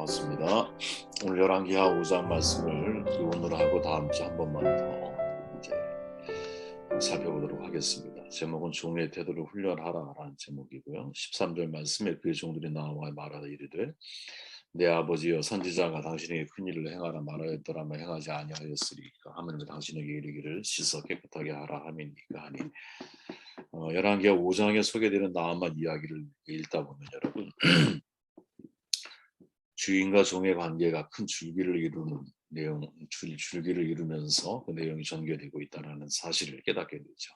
나왔습니다. 오늘 열왕기하 5장 말씀을 오늘 하고 다음 주 한 번만 더 이제 살펴보도록 하겠습니다. 제목은 종의 태도를 훈련하라라는 제목이고요. 13절 말씀에 그의 종들이 나와 말하되 이르되 내 아버지여 선지자가 당신에게 큰 일을 행하라 말하였더라면 행하지 아니하였으리까 하면서 당신에게 이르기를 씻어 깨끗하게 하라 함이니까 하니 열왕기하 5장에 소개되는 나아만 이야기를 읽다 보면 여러분 주인과 종의 관계가 큰 줄기를 이루는 내용, 줄기를 이루면서 그 내용이 전개되고 있다는 사실을 깨닫게 되죠.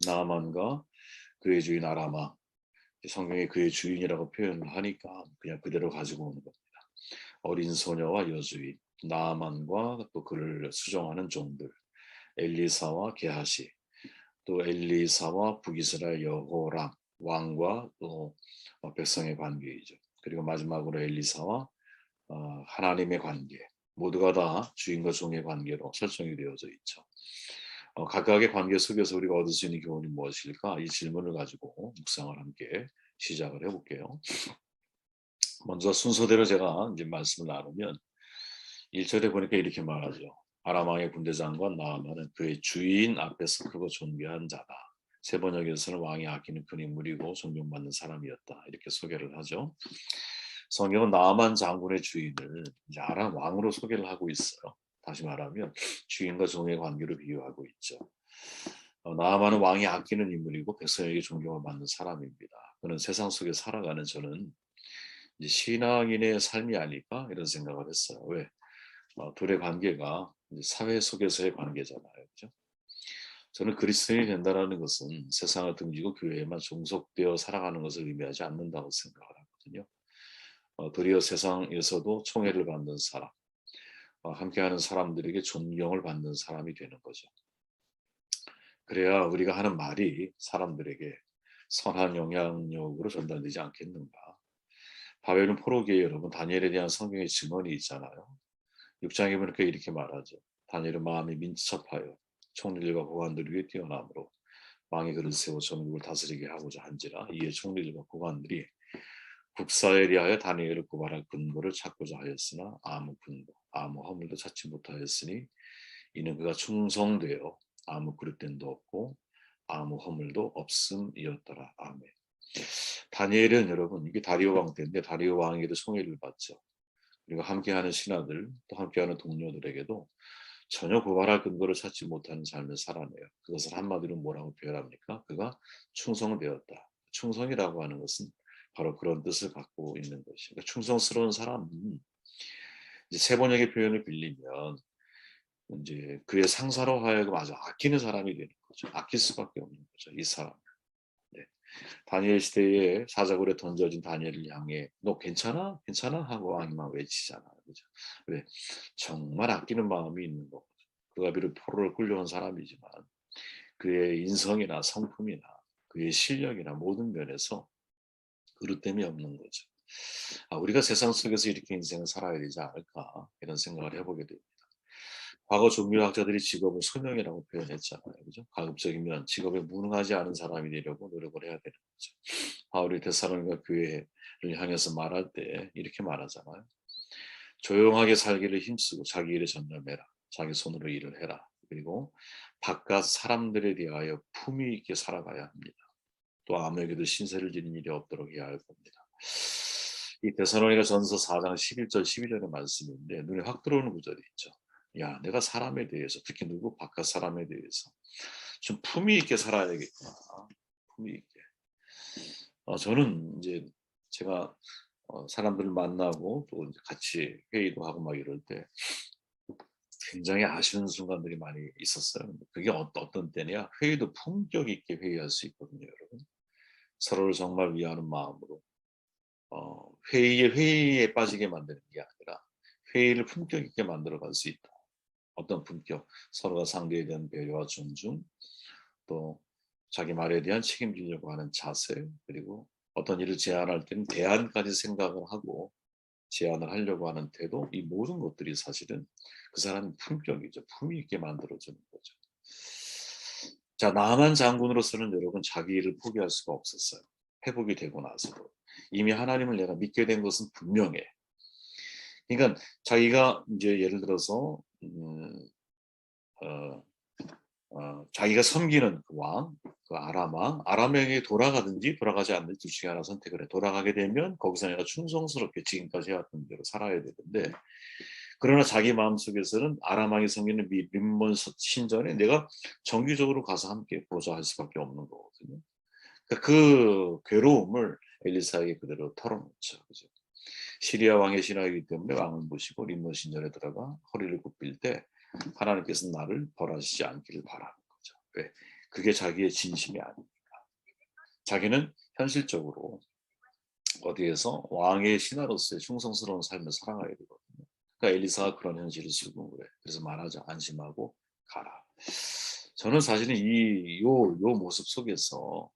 나아만과 그의 주인 아라마, 성경에 그의 주인이라고 표현을 하니까 그냥 그대로 가지고 오는 겁니다. 어린 소녀와 여주인, 나아만과 또 그를 수종하는 종들, 엘리사와 게하시, 또 엘리사와 북이스라엘 여호람 왕과 또 백성의 관계이죠. 그리고 마지막으로 엘리사와 하나님의 관계, 모두가 다 주인과 종의 관계로 설정이 되어져 있죠. 각각의 관계 속에서 우리가 얻을 수 있는 교훈이 무엇일까? 이 질문을 가지고 묵상을 함께 시작을 해볼게요. 먼저 순서대로 제가 이제 말씀을 나누면 1절에 보니까 이렇게 말하죠. 아람 왕의 군대장관 나아만은 그의 주인 앞에서 크고 존귀한 자다. 세 번역에서는 왕이 아끼는 큰 인물이고 존경받는 사람이었다. 이렇게 소개를 하죠. 성경은 나아만 장군의 주인을 이제 아람 왕으로 소개를 하고 있어요. 다시 말하면 주인과 종의 관계로 비유하고 있죠. 나아만은 왕이 아끼는 인물이고 백성에게 존경을 받는 사람입니다. 그는 세상 속에 살아가는 저는 이제 신앙인의 삶이 아닐까 이런 생각을 했어요. 왜? 둘의 관계가 이제 사회 속에서의 관계잖아요. 그죠? 저는 그리스도인이 된다는 것은 세상을 등지고 교회에만 종속되어 살아가는 것을 의미하지 않는다고 생각을 하거든요. 도리어 세상에서도 총애를 받는 사람, 함께하는 사람들에게 존경을 받는 사람이 되는 거죠. 그래야 우리가 하는 말이 사람들에게 선한 영향력으로 전달되지 않겠는가. 바벨론 포로기에 여러분 다니엘에 대한 성경의 증언이 있잖아요. 6장에 보니까 이렇게 말하죠. 다니엘은 마음이 민첩하여 총리들과 고관들에게 뛰어남으로 왕이 그를 세워 전국을 다스리게 하고자 한지라 이에 총리들과 고관들이 국사에 대하여 다니엘을 고발할 근거를 찾고자 하였으나 아무 근거, 아무 허물도 찾지 못하였으니 이는 그가 충성되어 아무 그릇됨도 없고 아무 허물도 없음이었더라. 아멘. 다니엘은 여러분 이게 다리오 왕 때인데 다리오 왕에게도 총애를 받죠. 그리고 함께하는 신하들 또 함께하는 동료들에게도 전혀 고발할 근거를 찾지 못하는 삶을 살아내요. 그것을 한마디로 뭐라고 표현합니까? 그가 충성되었다. 충성이라고 하는 것은 바로 그런 뜻을 갖고 있는 것이죠. 그러니까 충성스러운 사람은 이제 세 번역의 표현을 빌리면 이제 그의 상사로 하여금 아주 아끼는 사람이 되는 거죠. 아낄 수밖에 없는 거죠. 이 사람. 네. 다니엘 시대에 사자굴에 던져진 다니엘을 향해 너 괜찮아? 괜찮아? 하고 왕이만 외치잖아요. 그죠? 왜? 정말 아끼는 마음이 있는 거죠. 그가 비록 포로를 끌려온 사람이지만 그의 인성이나 성품이나 그의 실력이나 모든 면에서 그릇됨이 없는 거죠. 우리가 세상 속에서 이렇게 인생을 살아야 되지 않을까 이런 생각을 해보게 됩니다. 과거 종교학자들이 직업을 소명이라고 표현했잖아요. 그죠? 가급적이면 직업에 무능하지 않은 사람이 되려고 노력을 해야 되는 거죠. 바울이 데살로니가 교회를 향해서 말할 때 이렇게 말하잖아요. 조용하게 살기를 힘쓰고 자기 일에 전념해라. 자기 손으로 일을 해라. 그리고 바깥 사람들에 대하여 품위 있게 살아가야 합니다. 또 아무에게도 신세를 지는 일이 없도록 해야 할 겁니다. 이 데살로니가 전서 4장 11절 12절의 말씀인데 눈에 확 들어오는 구절이 있죠. 야, 내가 사람에 대해서 특히 누구 바깥 사람에 대해서 좀 품위 있게 살아야겠구나. 품위 있게. 저는 이제 제가 사람들을 만나고 또 이제 같이 회의도 하고 막 이럴 때 굉장히 아쉬운 순간들이 많이 있었어요. 그게 어떤 때냐? 회의도 품격 있게 회의할 수 있거든요, 여러분. 서로를 정말 위하는 마음으로 회의에 빠지게 만드는 게 아니라 회의를 품격 있게 만들어갈 수 있다. 어떤 품격? 서로가 상대에 대한 배려와 존중, 또 자기 말에 대한 책임지려고 하는 자세, 그리고 어떤 일을 제안할 때는 대안까지 생각을 하고 제안을 하려고 하는 태도, 이 모든 것들이 사실은 그 사람의 품격이죠. 품위 있게 만들어주는 거죠. 자, 나만 장군으로서는 여러분 자기 일을 포기할 수가 없었어요. 회복이 되고 나서도. 이미 하나님을 내가 믿게 된 것은 분명해. 그러니까 자기가 이제 예를 들어서 어, 자기가 섬기는 그 왕, 그 아람 왕, 아람 왕에게 돌아가든지 돌아가지 않는지 둘 중에 하나 선택을 해. 돌아가게 되면 거기서 내가 충성스럽게 지금까지 해왔던 대로 살아야 되는데, 그러나 자기 마음속에서는 아람 왕이 섬기는 림몬 신전에 내가 정기적으로 가서 함께 보좌할 수밖에 없는 거거든요. 그러니까 그 괴로움을 엘리사에게 그대로 털어놓죠. 그죠? 시리아 왕의 신하이기 때문에 왕을 모시고 림몬 신전에 들어가 허리를 굽힐 때 하나님께서 나를 벌하시지 않기를 바라는 거죠. 왜? 그게 자기의 진심이 아니니까. 자기는 현실적으로 어디에서 왕의 신하로서의 충성스러운 삶을 살아가야 되거든요. 그러니까 엘리사가 그런 현실을 수긍을 해. 그래서 말하자, 안심하고 가라. 저는 사실은 요 모습 속에서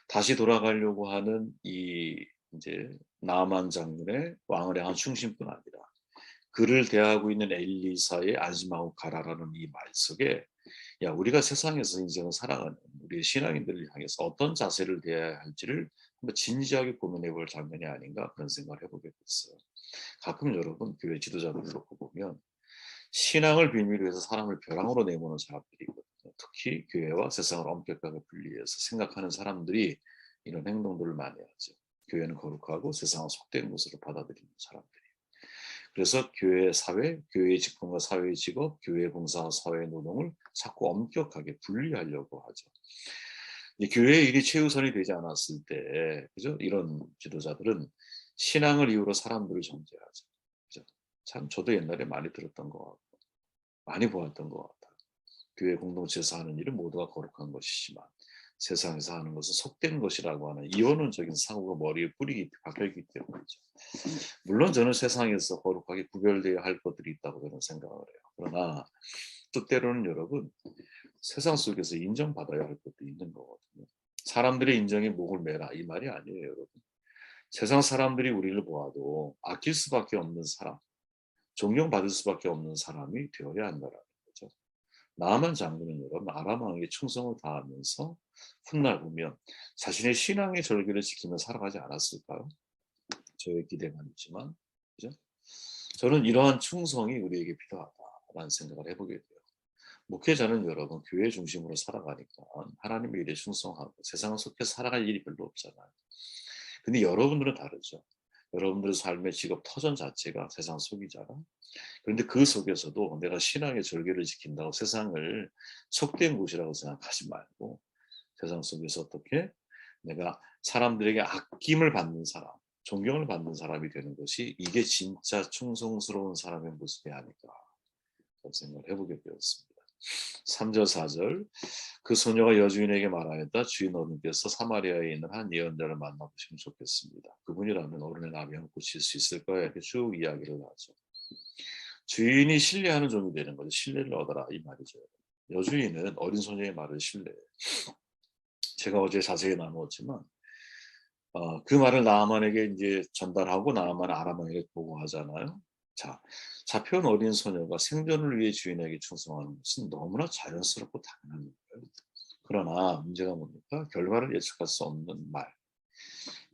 다시 돌아가려고 하는 이 이제 나만 장군의 왕을 향한 충심뿐 아니라 그를 대하고 있는 엘리사의 안심하고 가라라는 이 말 속에, 야, 우리가 세상에서 인생을 살아가는 우리의 신앙인들을 향해서 어떤 자세를 대해야 할지를 한번 진지하게 고민해 볼 장면이 아닌가, 그런 생각을 해보게 됐어요. 가끔 여러분 교회 지도자들을 놓고 보면 신앙을 비밀로 해서 사람을 벼랑으로 내모는 사람들이 있거든요. 특히 교회와 세상을 엄격하게 분리해서 생각하는 사람들이 이런 행동들을 많이 하죠. 교회는 거룩하고 세상은 속된 것으로 받아들이는 사람들이. 그래서 교회 사회, 교회의 직분과 사회의 직업, 교회 봉사와 사회의 노동을 자꾸 엄격하게 분리하려고 하죠. 교회의 일이 최우선이 되지 않았을 때, 그죠? 이런 지도자들은 신앙을 이유로 사람들을 정죄하죠. 그죠? 참 저도 옛날에 많이 들었던 것 같고, 많이 보았던 것 같아요. 교회 공동체에서 하는 일은 모두가 거룩한 것이지만 세상에서 하는 것은 속된 것이라고 하는 이원론적인 사고가 머리에 뿌리 박혀있기 때문이죠. 물론 저는 세상에서 거룩하게 구별되어야 할 것들이 있다고 저는 생각을 해요. 그러나 또 때로는 여러분 세상 속에서 인정받아야 할 것도 있는 거거든요. 사람들의 인정에 목을 매라 이 말이 아니에요, 여러분. 세상 사람들이 우리를 보아도 아낄 수밖에 없는 사람, 존경받을 수밖에 없는 사람이 되어야 한다는 거죠. 나아만 장군은 여러분 아람 왕에게 충성을 다하면서 훗날 보면 자신의 신앙의 절기를 지키며 살아가지 않았을까요? 저의 기대만 있지만, 그죠? 저는 이러한 충성이 우리에게 필요하다라는 생각을 해보게 돼요. 목회자는 여러분 교회 중심으로 살아가니까 하나님의 일에 충성하고 세상을 속해 살아갈 일이 별로 없잖아요. 근데 여러분들은 다르죠. 여러분들의 삶의 직업 터전 자체가 세상 속이잖아. 그런데 그 속에서도 내가 신앙의 절개를 지킨다고 세상을 속된 곳이라고 생각하지 말고 세상 속에서 어떻게 내가 사람들에게 아낌을 받는 사람, 존경을 받는 사람이 되는 것이 이게 진짜 충성스러운 사람의 모습이 아닐까 그런 생각을 해보게 되었습니다. 3절 4절 그 소녀가 여주인에게 말하였다. 주인 어른께서 사마리아에 있는 한 예언자를 만나보시면 좋겠습니다. 그분이라면 어른의 나병을 고칠 수 있을 거야. 이렇게 쭉 이야기를 하죠. 주인이 신뢰하는 종이 되는 거죠. 신뢰를 얻어라 이 말이죠. 여주인은 어린 소녀의 말을 신뢰해요. 제가 어제 자세히 나누었지만 그 말을 나아만에게 이제 전달하고 나아만 아람에게 보고하잖아요. 자, 잡혀온 어린 소녀가 생존을 위해 주인에게 충성하는 것은 너무나 자연스럽고 당연한 거예요. 그러나 문제가 뭡니까? 결과를 예측할 수 없는 말.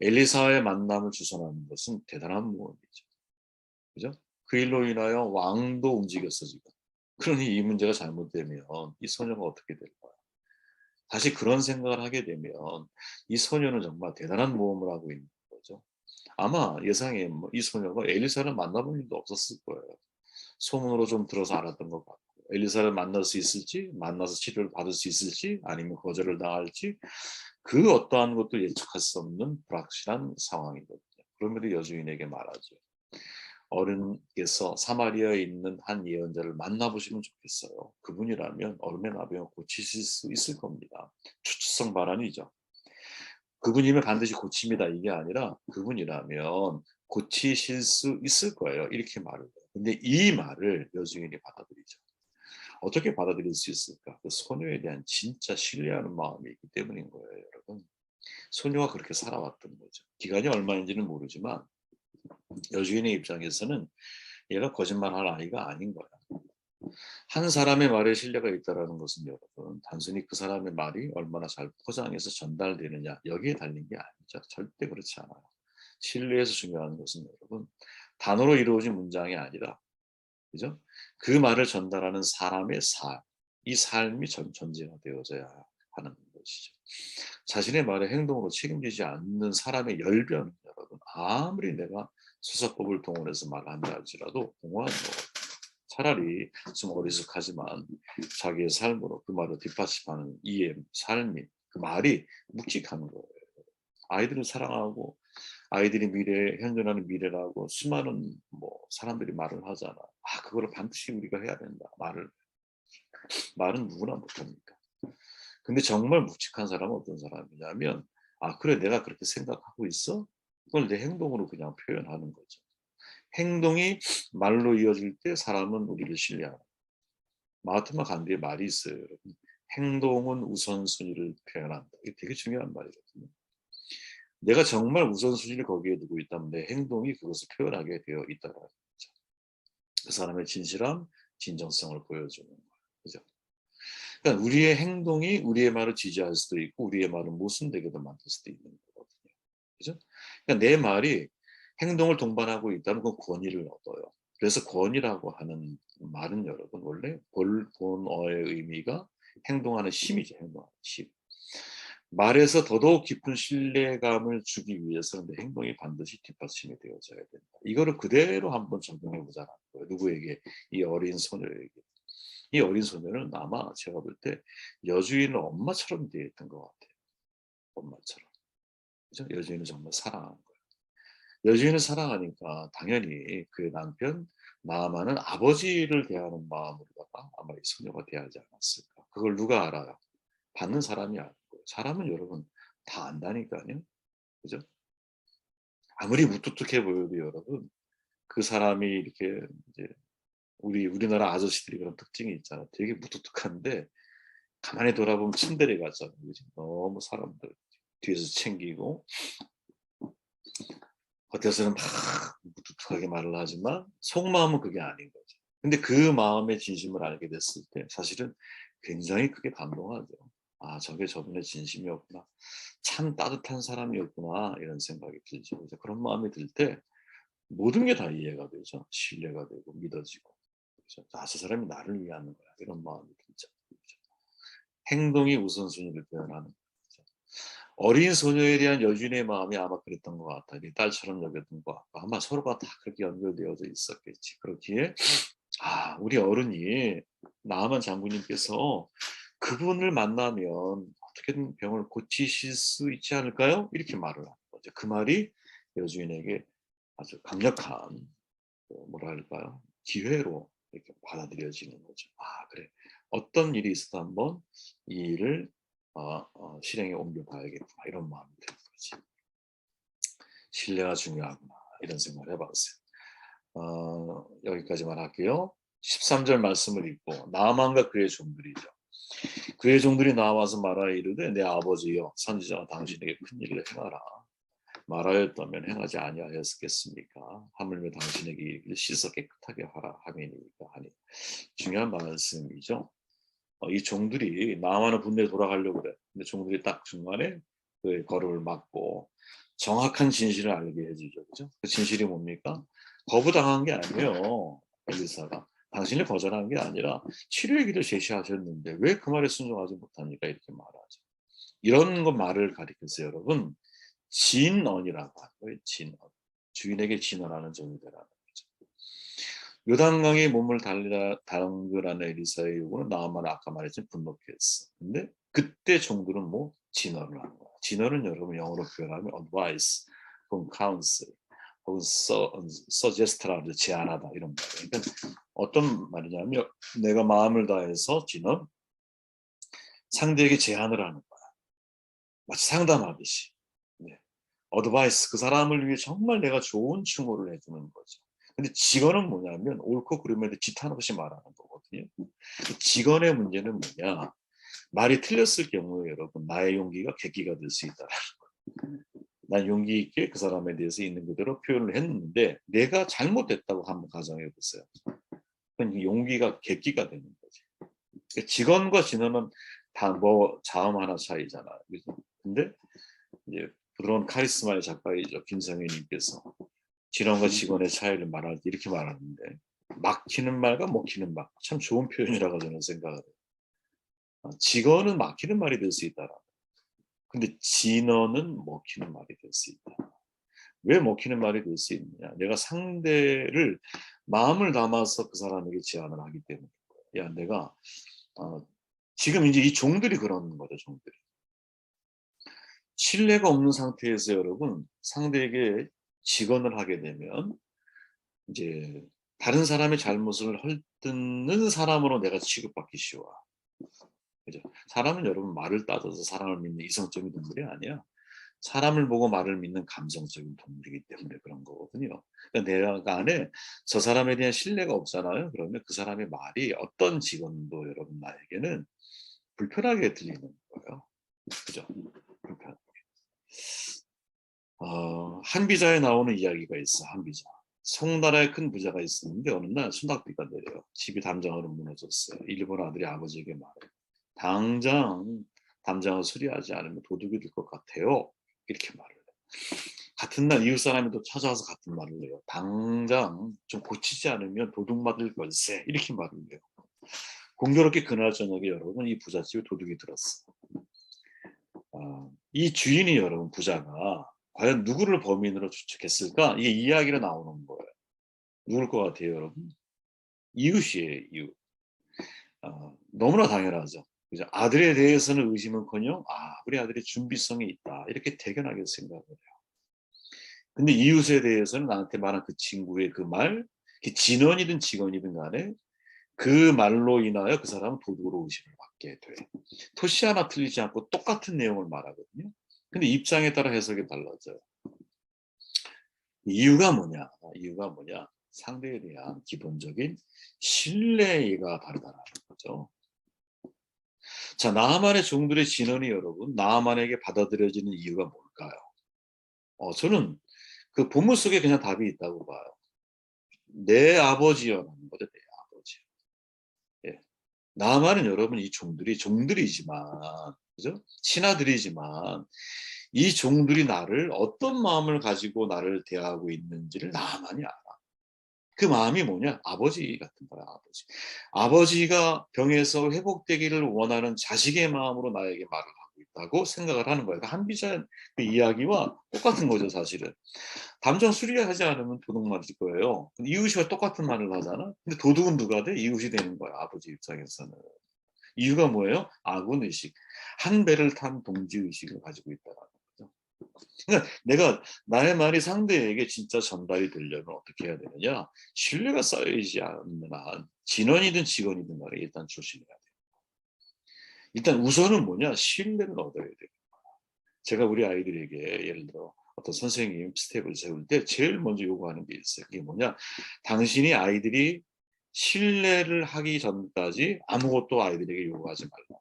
엘리사와의 만남을 주선하는 것은 대단한 무언이죠. 그죠? 그 일로 인하여 왕도 움직였어 지금. 그러니 이 문제가 잘못되면 이 소녀가 어떻게 될까요? 다시 그런 생각을 하게 되면 이 소녀는 정말 대단한 모험을 하고 있는 거죠. 아마 예상에 이 소녀가 엘리사를 만나본 일도 없었을 거예요. 소문으로 좀 들어서 알았던 것 같고 엘리사를 만날 수 있을지 만나서 치료를 받을 수 있을지 아니면 거절을 당할지 그 어떠한 것도 예측할 수 없는 불확실한 상황이거든요. 그럼에도 여주인에게 말하죠. 어른께서 사마리아에 있는 한 예언자를 만나보시면 좋겠어요. 그분이라면 어른의 나병을 고치실 수 있을 겁니다. 추측성 발언이죠. 그분이면 반드시 고칩니다. 이게 아니라 그분이라면 고치실 수 있을 거예요. 이렇게 말을 해요. 근데 이 말을 여주인이 받아들이죠. 어떻게 받아들일 수 있을까? 그 소녀에 대한 진짜 신뢰하는 마음이 있기 때문인 거예요, 여러분. 소녀가 그렇게 살아왔던 거죠. 기간이 얼마인지는 모르지만 여주인의 입장에서는 얘가 거짓말할 아이가 아닌 거야. 한 사람의 말에 신뢰가 있다는 것은 여러분 단순히 그 사람의 말이 얼마나 잘 포장해서 전달되느냐 여기에 달린 게 아니죠. 절대 그렇지 않아요. 신뢰에서 중요한 것은 여러분 단어로 이루어진 문장이 아니라, 그죠? 그 말을 전달하는 사람의 이 삶이 전제가 되어져야 하는 것이죠. 자신의 말에 행동으로 책임지지 않는 사람의 열변, 여러분, 아무리 내가 수사법을 동원해서 말한다 할지라도 공허한 거거든요. 차라리 좀 어리숙하지만 자기의 삶으로 그 말을 뒷받침하는 이의 삶이, 그 말이 묵직한 거예요. 아이들을 사랑하고 아이들이 현존하는 미래라고 수많은 사람들이 말을 하잖아. 그거를 반드시 우리가 해야 된다. 말은 누구나 못합니까? 근데 정말 묵직한 사람은 어떤 사람이냐면, 그래, 내가 그렇게 생각하고 있어? 그걸 내 행동으로 그냥 표현하는 거죠. 행동이 말로 이어질 때 사람은 우리를 신뢰하는. 마하트마 간디의 말이 있어요, 여러분. 행동은 우선순위를 표현한다. 이게 되게 중요한 말이거든요. 내가 정말 우선순위를 거기에 두고 있다면 내 행동이 그것을 표현하게 되어 있다는 거죠. 그 사람의 진실함, 진정성을 보여주는 거예요. 그죠? 그러니까 우리의 행동이 우리의 말을 지지할 수도 있고 우리의 말을 모순되게도 만들 수도 있는 거거든요. 그죠? 그러니까 내 말이 행동을 동반하고 있다면 그 권위를 얻어요. 그래서 권위라고 하는 말은 여러분 원래 본어의 의미가 행동하는 힘이죠. 행동하는 힘. 말에서 더더욱 깊은 신뢰감을 주기 위해서는 내 행동이 반드시 뒷받침이 되어져야 된다. 이거를 그대로 한번 적용해 보자는 거예요. 누구에게? 이 어린 소녀에게. 이 어린 소녀는 아마 제가 볼 때 여주인은 엄마처럼 되어 있던 것 같아요. 엄마처럼. 그죠? 여주인은 정말 사랑하는 거예요. 여주인을 사랑하니까 당연히 그의 남편 나아만은 아버지를 대하는 마음으로다가 아마 이 소녀가 대하지 않았을까. 그걸 누가 알아요? 받는 사람이 알고. 사람은 여러분 다 안다니까요. 그죠? 아무리 무뚝뚝해 보여도 여러분 그 사람이 이렇게 이제 우리나라 아저씨들이 그런 특징이 있잖아요. 되게 무뚝뚝한데 가만히 돌아보면 츤데레 같잖아요. 그죠? 너무 사람들 뒤에서 챙기고 겉에서는 막 무뚝뚝하게 말을 하지만 속마음은 그게 아닌 거죠. 근데 그 마음의 진심을 알게 됐을 때 사실은 굉장히 크게 감동하죠. 저게 저분의 진심이었구나. 참 따뜻한 사람이었구나. 이런 생각이 들죠. 그런 마음이 들 때 모든 게 다 이해가 되죠. 신뢰가 되고 믿어지고. 그렇죠? 저 사람이 나를 위하는 거야. 이런 마음이 들죠. 그렇죠? 행동이 우선순위를 표현하는 거죠. 어린 소녀에 대한 여주인의 마음이 아마 그랬던 것 같아요. 딸처럼 여겼던 것 같고 아마 서로가 다 그렇게 연결되어져 있었겠지. 그렇기에 우리 어른이 나아만 장군님께서 그분을 만나면 어떻게든 병을 고치실 수 있지 않을까요? 이렇게 말을 하는 거죠. 그 말이 여주인에게 아주 강력한 뭐랄까요? 기회로 이렇게 받아들여지는 거죠. 그래. 어떤 일이 있어도 한번 이 일을 실행에 옮겨봐야겠구나. 이런 마음이 드는 거지. 신뢰가 중요하구나. 이런 생각을 해봤어요. 여기까지만 할게요. 13절 말씀을 읽고 나아만과 그의 종들이죠. 그의 종들이 나와서 말하여 이르되 내 아버지여 선지자가 당신에게 큰 일을 행하라. 말하였다면 행하지 아니하였겠습니까? 하물며 당신에게 이르기를 씻어 깨끗하게 하라 하매니까 하니. 중요한 말씀이죠. 이 종들이 나아만은 분내에 돌아가려고 그래. 근데 종들이 딱 중간에 그 걸음을 막고 정확한 진실을 알게 해주죠. 그죠? 그 진실이 뭡니까? 거부당한 게 아니에요. 엘리사가. 당신을 거절한 게 아니라 치료의 길을 제시하셨는데 왜 그 말에 순종하지 못합니까? 이렇게 말하죠. 이런 거 말을 가리켜서 여러분 진언이라고 하는 거예요. 진언. 주인에게 진언하는 정의라는 거죠. 요단강에 몸을 담그라는 엘리사의 요구는 나아만 아까 말했지만 분노케 했어. 근데 그때 종들은 진언을 하는 거야. 진언은 여러분 영어로 표현하면 advice, 혹은 counsel, 혹은 suggest라고 제안하다 이런 말이에요. 그러니까 어떤 말이냐면 내가 마음을 다해서 진언, 상대에게 제안을 하는 거야. 마치 상담하듯이. 네. 어드바이스, 그 사람을 위해 정말 내가 좋은 충고를 해주는 거죠. 근데 직언은 뭐냐면 옳고 그름에도 짓 하나 없이 말하는 거거든요. 직언의 문제는 뭐냐? 말이 틀렸을 경우에 여러분 나의 용기가 객기가 될 수 있다라는 거예요. 난 용기 있게 그 사람에 대해서 있는 그대로 표현을 했는데 내가 잘못됐다고 한번 가정해 보세요. 그건 용기가 객기가 되는 거지. 그러니까 직언과 진언은 다 자음 하나 차이잖아요. 그죠? 근데 이제 부드러운 카리스마의 작가이죠. 김성현님께서 진원과 직원의 차이를 말할 때 이렇게 말하는데, 막히는 말과 먹히는 말, 참 좋은 표현이라고 저는 생각을 해요. 직원은 막히는 말이 될 수 있다. 근데 진원은 먹히는 말이 될 수 있다. 왜 먹히는 말이 될 수 있느냐? 내가 상대를 마음을 담아서 그 사람에게 제안을 하기 때문에. 야, 내가 지금 이제 이 종들이 그런 거죠, 종들이. 신뢰가 없는 상태에서 여러분 상대에게 직언을 하게 되면 이제 다른 사람의 잘못을 헐뜯는 사람으로 내가 취급받기 쉬워. 그죠? 사람은 여러분 말을 따져서 사람을 믿는 이성적인 동물이 아니야. 사람을 보고 말을 믿는 감성적인 동물이기 때문에 그런 거거든요. 그러니까 내가 안에 저 사람에 대한 신뢰가 없잖아요. 그러면 그 사람의 말이 어떤 직원도 여러분 나에게는 불편하게 들리는 거예요. 그죠? 불편. 한비자에 나오는 이야기가 있어. 한비자. 송나라에 큰 부자가 있었는데 어느 날 소낙비가 내려요. 집이 담장으로 무너졌어요. 일본 아들이 아버지에게 말해요. 당장 담장을 수리하지 않으면 도둑이 될 것 같아요. 이렇게 말을 해요. 같은 날 이웃 사람이 또 찾아와서 같은 말을 해요. 당장 좀 고치지 않으면 도둑 맞을 걸세. 이렇게 말을 해요. 공교롭게 그날 저녁에 여러분 이 부잣집에 도둑이 들었어. 이 주인이 여러분 부자가 과연 누구를 범인으로 추측했을까? 이게 이야기로 나오는 거예요. 누굴 것 같아요, 여러분? 이웃이에요, 이웃. 너무나 당연하죠. 그죠? 아들에 대해서는 의심은커녕 우리 아들이 준비성이 있다 이렇게 대견하게 생각을 해요. 근데 이웃에 대해서는 나한테 말한 그 친구의 그 말, 진원이든 직원이든 간에 그 말로 인하여 그 사람은 도둑으로 의심을 받게 돼. 토시 하나 틀리지 않고 똑같은 내용을 말하거든요. 근데 입장에 따라 해석이 달라져요. 이유가 뭐냐? 이유가 뭐냐? 상대에 대한 기본적인 신뢰가 다르다는 거죠. 자, 나하만의 종들의 진언이 여러분, 나하만에게 받아들여지는 이유가 뭘까요? 저는 그 본문 속에 그냥 답이 있다고 봐요. 내 아버지여라는 거죠, 내 아버지. 예. 나하만은 여러분 이 종들이지만, 그죠? 신하들이지만 이 종들이 나를 어떤 마음을 가지고 나를 대하고 있는지를 나만이 알아. 그 마음이 뭐냐? 아버지 같은 거야, 아버지. 아버지가 병에서 회복되기를 원하는 자식의 마음으로 나에게 말을 하고 있다고 생각을 하는 거예요. 한비자 그 이야기와 똑같은 거죠, 사실은. 담장 수리하지 않으면 도둑 맞을 거예요. 이웃이 똑같은 말을 하잖아. 근데 도둑은 누가 돼? 이웃이 되는 거야, 아버지 입장에서는. 이유가 뭐예요? 아군의식. 한 배를 탄 동지의식을 가지고 있다는 거죠. 그러니까 내가 나의 말이 상대에게 진짜 전달이 되려면 어떻게 해야 되느냐? 신뢰가 쌓이지 않는 한 진원이든 직원이든 간에 일단 조심해야 돼요. 일단 우선은 뭐냐? 신뢰를 얻어야 돼요. 제가 우리 아이들에게 예를 들어 어떤 선생님 스텝을 세울 때 제일 먼저 요구하는 게 있어요. 그게 뭐냐? 당신이 아이들이 신뢰를 하기 전까지 아무것도 아이들에게 요구하지 말라.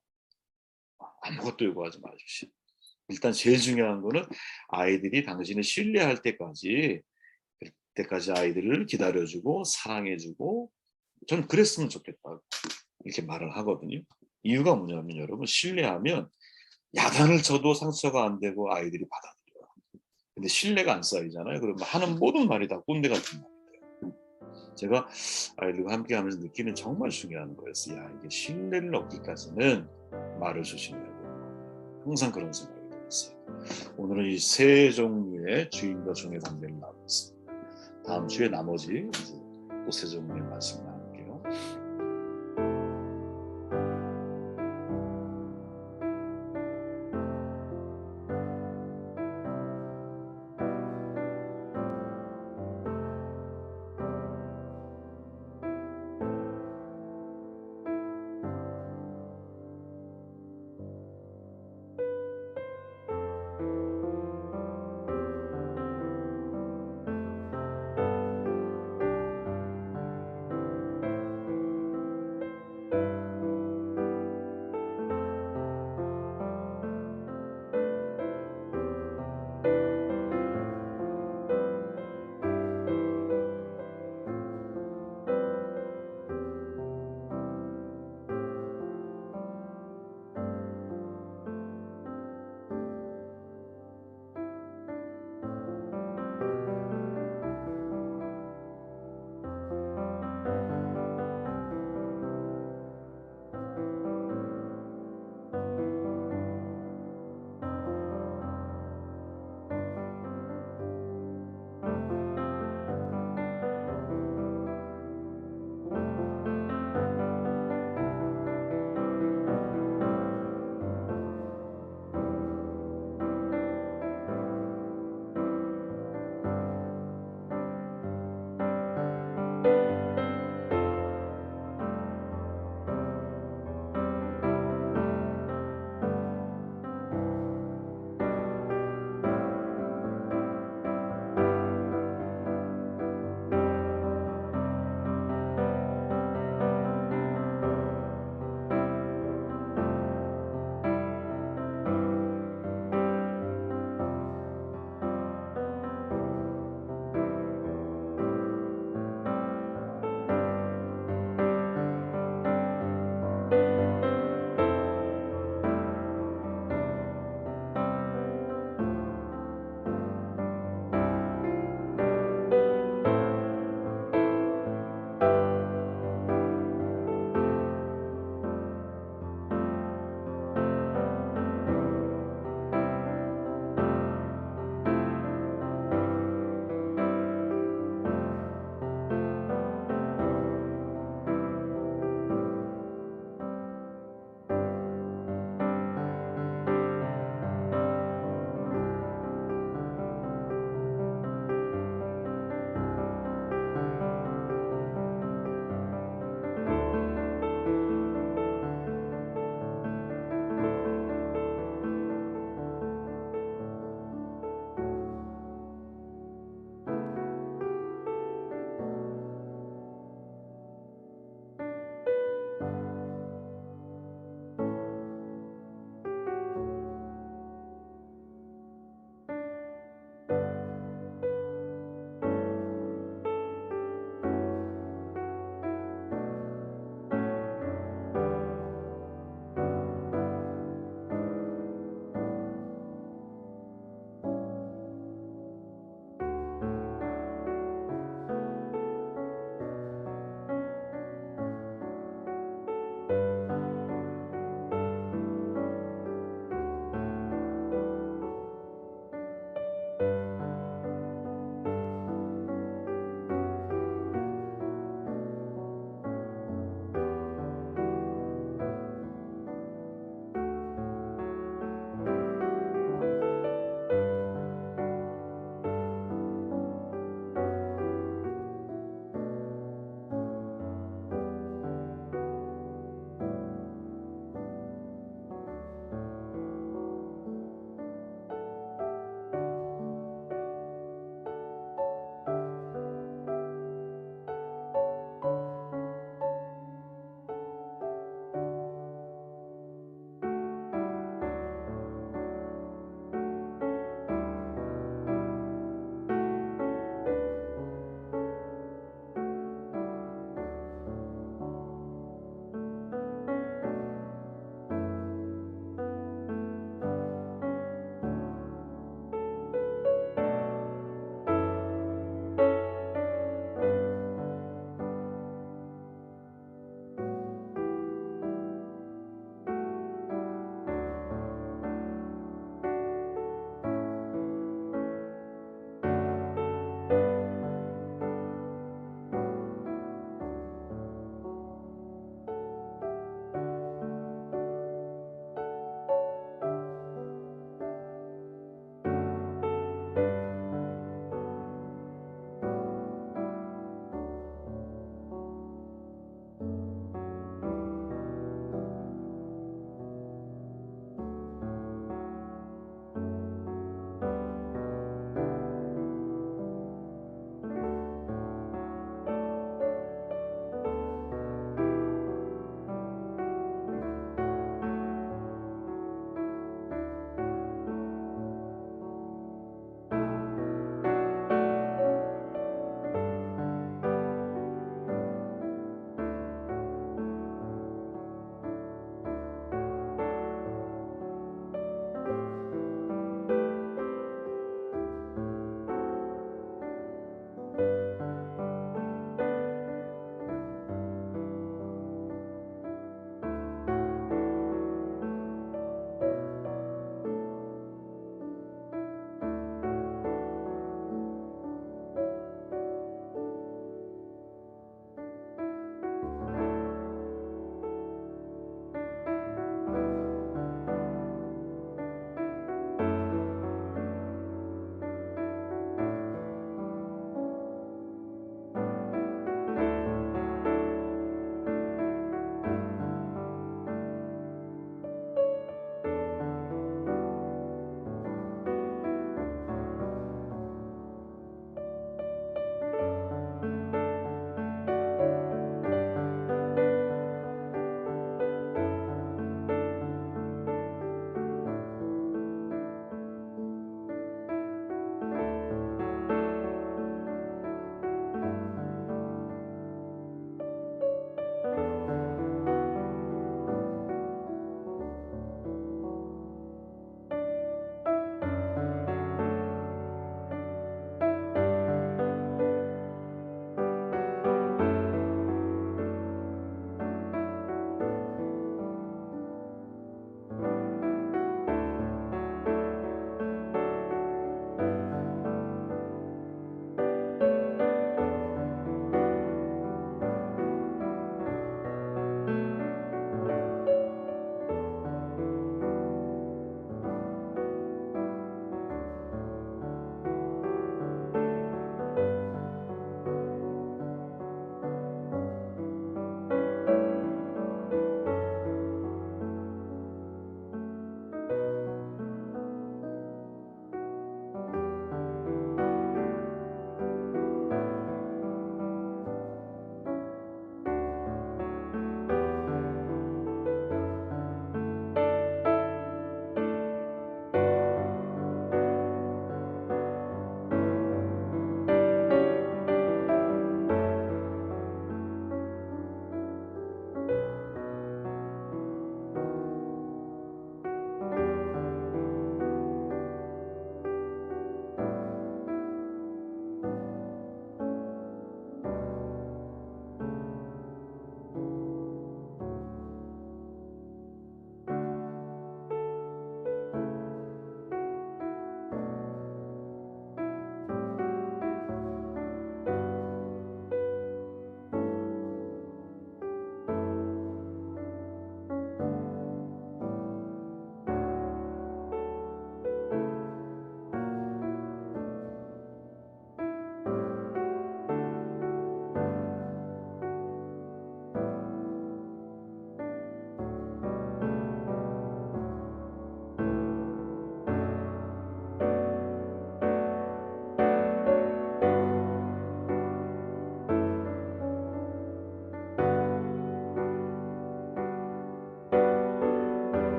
아무것도 요구하지 마십시오. 일단 제일 중요한 거는 아이들이 당신을 신뢰할 때까지 그때까지 아이들을 기다려주고 사랑해주고 전 그랬으면 좋겠다 이렇게 말을 하거든요. 이유가 뭐냐면 여러분 신뢰하면 야단을 쳐도 상처가 안 되고 아이들이 받아들여요. 근데 신뢰가 안 쌓이잖아요. 그러면 하는 모든 말이 다 꼰대 같은 말이 돼요. 제가 아이들과 함께 하면서 느끼는 정말 중요한 거였어요. 야, 이게 신뢰를 얻기까지는 말을 조심해야 돼요. 항상 그런 생각이 들었어요. 오늘은 이 세 종류의 주인과 종의 관계를 나누었습니다. 다음 주에 나머지 또 세 종류의 말씀을 나눌게요.